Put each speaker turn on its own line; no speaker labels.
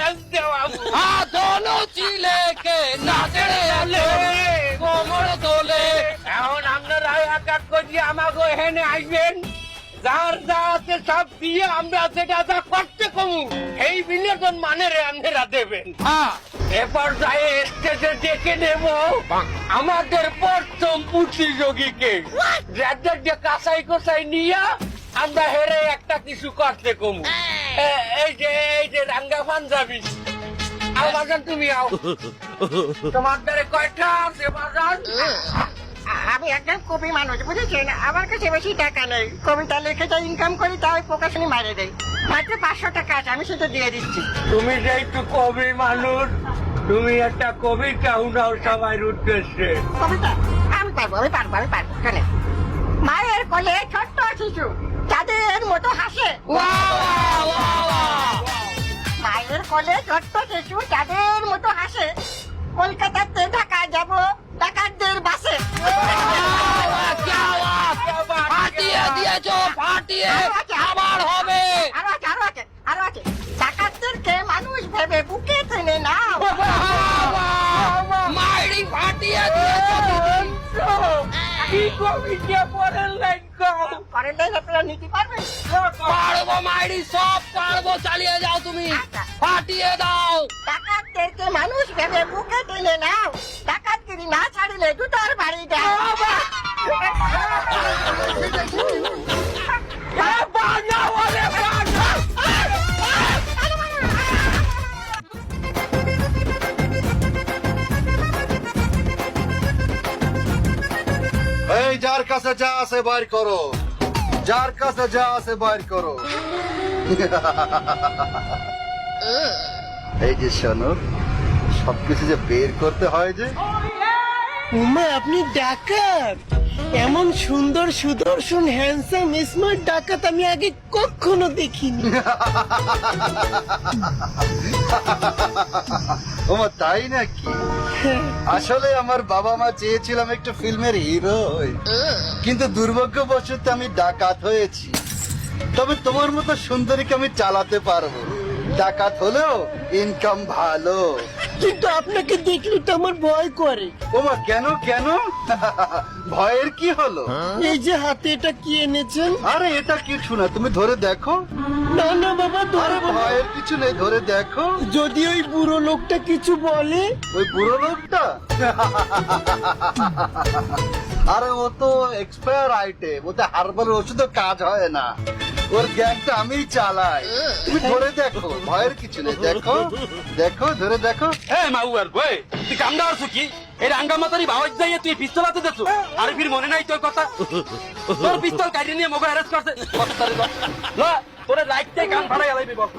Dance দেওয়াবো।
दोनों चिले के नाचड़े आले कोमर दोले।
এখন আপনারা একাত করে আমাকে এখানে আসবেন, যার যা আছে সব দিয়ে আমরা যেটা যা করতে কমু এই বিনোদন মানের আপনারা দেবেন।
हाँ
এরপর যাই স্টেজে ডেকে নেব আমাদের প্রথম প্রতিযোগীকে, যাদের যে কাঁচাই কোচাই নিয়ে আমরা হেরে একটা কিছু করতে কমু। এই যে রাঙ্গা পাঞ্জাবি, আও বাজান তুমি আও। তোমার দ্বারে কয়টা আছে বাজান?
আমি একজন কবি মানুষ, বুঝেছেন? আমার কাছে বেশি টাকা নেই, কবিতা লিখে যা ইনকাম করি তাই প্রকাশনী মারে দেয়। মাত্র 500 টাকা আছে, আমি সেটা দিয়ে দিচ্ছি।
তুমি যে একটু কবি মানুষ, তুমি একটা কবিতা উঠাও সবাই উদ্দেশ্যে।
কবিতা আমি পারবো। শোনে, মায়ের কোলে ছোট্ট শিশু চাঁদের মতো হাসে।
वाह वाह वाह
মায়ের কোলে ছোট্ট শিশু চাঁদের মতো হাসে, কলকাতাতে ঢাকা যাব ডাকাতদের বাসে।
क्या बात फाटिए दिएছো फाटिए আবার হবে।
আরো আছে ডাকাতদেরকে মানুষ ভেবে বুকে টেনে নাও।
মাইরি ফাটিয়ে দিয়েছো দিদি।
কি কবিতা পড়েন লাইন কও।
পরের লাইন আপনারা নিতে পারবেন?
পারবো মাইরি, সব পারবো, চালিয়ে যাও তুমি, ফাটিয়ে দাও।
ডাকাতদেরকে মানুষ ভেবে বুকে টেনে নাও, ডাকাতগিরি না ছাড়িলে দুটোর বাড়ি দাও।
এই যার কাছে যা আছে বাইর করো, যার কাছে যা আছে বাইর করো। এই যে শোনো, সবকিছু যে বের করতে হয় যে।
উমা, আপনি ডাকাত? এমন সুন্দর সুদর্শন হ্যান্ডসাম স্মার্ট ডাকাত আমি আগে কখনো দেখিনি।
ওমা তাই নাকি? আসলে আমার বাবা মা চেয়েছিলাম একটু ফিল্মের হিরো হই, কিন্তু দুর্ভাগ্যবশত আমি ডাকাত হয়েছি। তবে তোমার মতো সুন্দরীকে আমি চালাতে পারবো, ডাকাত হলেও ইনকাম ভালো।
কিন্তু আপনাকে দেখলে তো আমার ভয় করে।
ওমা কেন কেন? ভয়ের কি হলো?
এই যে হাতে এটা কি এনেছেন?
আরে এটা কিছু না, তুমি ধরে দেখো।
না না বাবা, ধরে
আরে
বাবা।
ভয়ের কিছু নেই, ধরে দেখো।
যদি ওই বুড়ো লোকটা কিছু বলে?
ওই বুড়ো লোকটা? আরে ও তো এক্সপায়ার আইটেম, ওতে হার্বাল ওষুধও কাজ হয় না। ওর গ্যাংটা আমিই চালাই। তুমি ধরে দেখো, ভয়ের কিছু নেই, দেখো দেখো, ধরে দেখো।
এ মাউয়ার বই, তুই কামডা আছো কি? এই রাঙ্গা মাতারি ভাওয়াজ যাইয়ে তুই পিস্তল হাতে দেছো? আরে ফির মনে নাই তোর কথা? তোর পিস্তল কাইরে নিয়ে মোবাইল অ্যারেস্ট করছে। তোরে লাইট দিয়ে কান ফাড়াই আলাইবি বস।